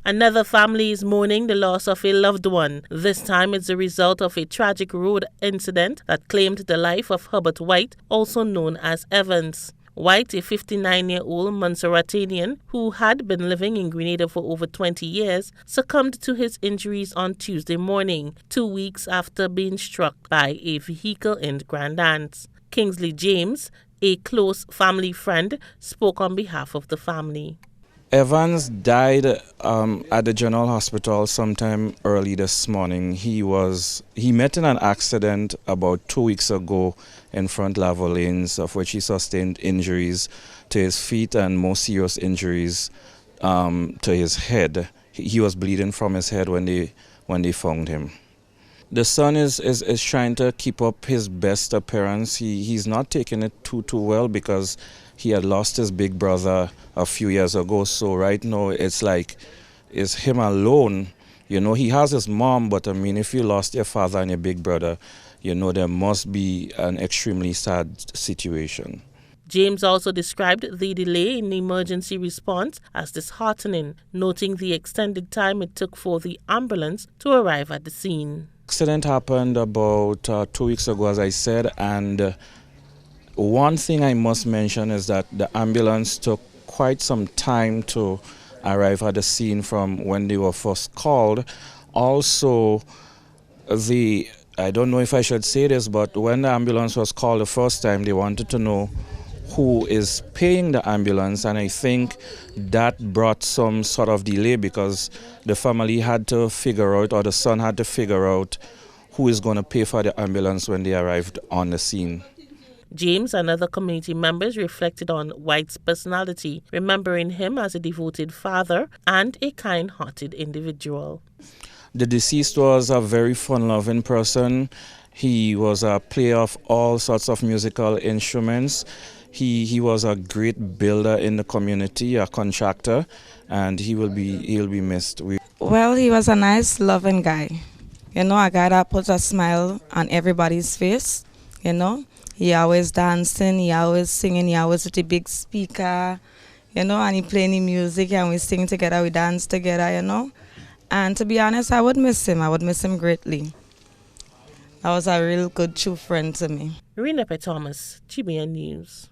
Another family is mourning the loss of a loved one. This time it's the result of a tragic road incident that claimed the life of Herbert White, also known as Evans. White, a 59-year-old Montserratanian who had been living in Grenada for over 20 years, succumbed to his injuries on Tuesday morning, 2 weeks after being struck by a vehicle in Grand Anse. Kingsley James, a close family friend, spoke on behalf of the family. Evans died at the General Hospital sometime early this morning. He met in an accident about 2 weeks ago in Front Lava Lanes, of which he sustained injuries to his feet and more serious injuries to his head. He was bleeding from his head when they found him. The son is trying to keep up his best appearance. He's not taking it too well because he had lost his big brother a few years ago. So right now it's him alone. You know, he has his mom, but I mean, if you lost your father and your big brother, you know, there must be an extremely sad situation. James also described the delay in the emergency response as disheartening, noting the extended time it took for the ambulance to arrive at the scene. Accident happened about 2 weeks ago, as I said, and one thing I must mention is that the ambulance took quite some time to arrive at the scene from when they were first called. Also, I don't know if I should say this, but when the ambulance was called the first time, they wanted to know who is paying the ambulance, and I think that brought some sort of delay because the family had to figure out, or the son had to figure out, who is going to pay for the ambulance when they arrived on the scene. James and other community members reflected on White's personality, remembering him as a devoted father and a kind-hearted individual. The deceased was a very fun-loving person. He was a player of all sorts of musical instruments. He was a great builder in the community, a contractor, and he'll be missed. Well, he was a nice, loving guy. You know, a guy that puts a smile on everybody's face. You know, he always dancing, he always singing, he always with a big speaker. You know, and he playing the music, and we sing together, we dance together. You know, and to be honest, I would miss him. I would miss him greatly. That was a real good true friend to me. Marina P. Thomas, GBN News.